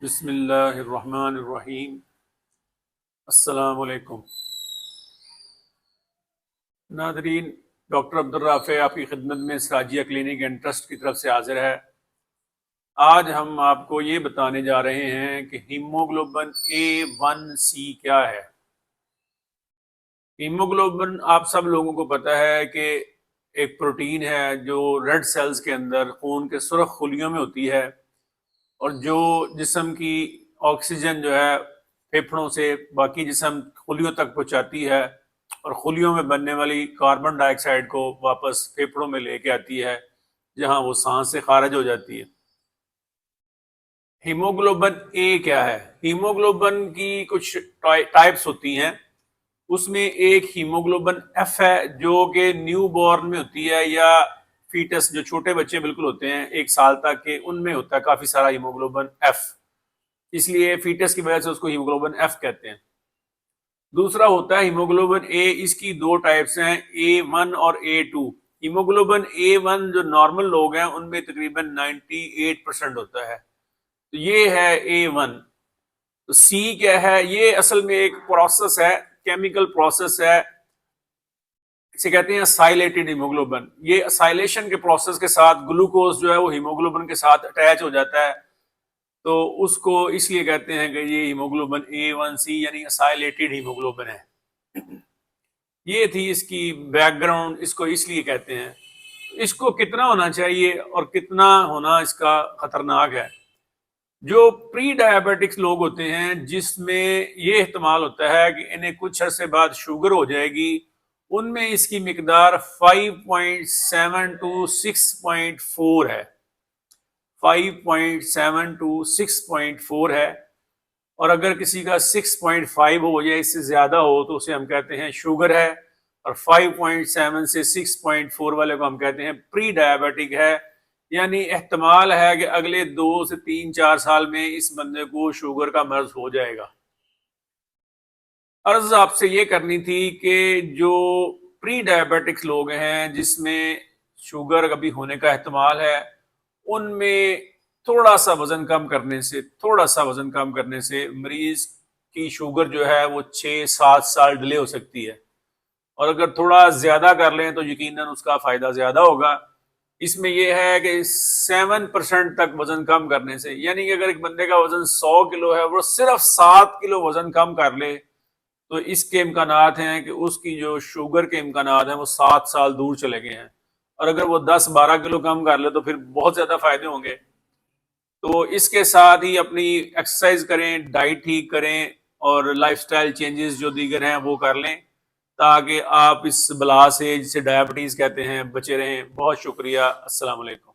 بسم اللہ الرحمن الرحیم۔ السلام علیکم ناظرین، ڈاکٹر عبدالرافع آپ کی خدمت میں سراجیہ کلینک اینڈ ٹرسٹ کی طرف سے حاضر ہے۔ آج ہم آپ کو یہ بتانے جا رہے ہیں کہ ہیموگلوبن A1C کیا ہے۔ ہیموگلوبن آپ سب لوگوں کو پتہ ہے کہ ایک پروٹین ہے جو ریڈ سیلز کے اندر خون کے سرخ خلیوں میں ہوتی ہے، اور جو جسم کی آکسیجن جو ہے پھیپھڑوں سے باقی جسم خلیوں تک پہنچاتی ہے، اور خلیوں میں بننے والی کاربن ڈائی آکسائڈ کو واپس پھیپھڑوں میں لے کے آتی ہے، جہاں وہ سانس سے خارج ہو جاتی ہے۔ ہیموگلوبن اے کیا ہے؟ ہیموگلوبن کی کچھ ٹائپس ہوتی ہیں، اس میں ایک ہیموگلوبن ایف ہے جو کہ نیو بورن میں ہوتی ہے، یا فیٹس جو چھوٹے بچے بالکل ہوتے ہیں 1 سال تک کے، ان میں ہوتا ہے کافی سارا ہیموگلوبن ایف، اس لیے فیٹس کی وجہ سے اس کو ہیموگلوبن ایف کہتے ہیں۔ دوسرا ہوتا ہے ہیموگلوبن اے، اس کی 2 ٹائپس ہیں، A1 اور A2۔ ہیموگلوبن A1 جو نارمل لوگ ہیں ان میں تقریباً 98% ہوتا ہے، تو یہ ہے A1۔ تو سی کیا ہے؟ یہ اصل میں ایک پروسیس ہے، کیمیکل پروسیس ہے، اسے کہتے ہیں اسائلیٹڈ ہیموگلوبن۔ یہ اسائلیشن کے پروسیس کے ساتھ گلوکوز جو ہے وہ ہیموگلوبن کے ساتھ اٹیچ ہو جاتا ہے، تو اس کو اس لیے کہتے ہیں کہ یہ ہیموگلوبن A1C یعنی اسائلیٹڈ ہیموگلوبن ہے۔ یہ تھی اس کی بیک گراؤنڈ، اس کو اس لیے کہتے ہیں۔ اس کو کتنا ہونا چاہیے اور کتنا ہونا اس کا خطرناک ہے؟ جو پری ڈائبیٹکس لوگ ہوتے ہیں جس میں یہ احتمال ہوتا ہے کہ انہیں کچھ عرصے بعد شوگر ہو جائے گی، ان میں اس کی مقدار 5.7 to 6.4 ہے۔ 5.7 to 6.4 ہے، اور اگر کسی کا 6.5 ہو یا اس سے زیادہ ہو تو اسے ہم کہتے ہیں شوگر ہے، اور 5.7 سے 6.4 والے کو ہم کہتے ہیں پری ڈائبیٹک ہے، یعنی احتمال ہے کہ اگلے 2 سے 3-4 سال میں اس بندے کو شوگر کا مرض ہو جائے گا۔ عرض آپ سے یہ کرنی تھی کہ جو پری ڈائبیٹکس لوگ ہیں جس میں شوگر کبھی ہونے کا احتمال ہے، ان میں تھوڑا سا وزن کم کرنے سے مریض کی شوگر جو ہے وہ 6-7 سال ڈیلے ہو سکتی ہے، اور اگر تھوڑا زیادہ کر لیں تو یقیناً اس کا فائدہ زیادہ ہوگا۔ اس میں یہ ہے کہ 7% تک وزن کم کرنے سے، یعنی کہ اگر ایک بندے کا وزن 100 کلو ہے، وہ صرف 7 کلو وزن کم کر لے تو اس کے امکانات ہیں کہ اس کی جو شوگر کے امکانات ہیں وہ 7 سال دور چلے گئے ہیں، اور اگر وہ 10-12 کلو کم کر لے تو پھر بہت زیادہ فائدے ہوں گے۔ تو اس کے ساتھ ہی اپنی ایکسرسائز کریں، ڈائٹ ٹھیک کریں، اور لائف سٹائل چینجز جو دیگر ہیں وہ کر لیں، تاکہ آپ اس بلا سے جسے ڈائبٹیز کہتے ہیں بچے رہیں۔ بہت شکریہ، السلام علیکم۔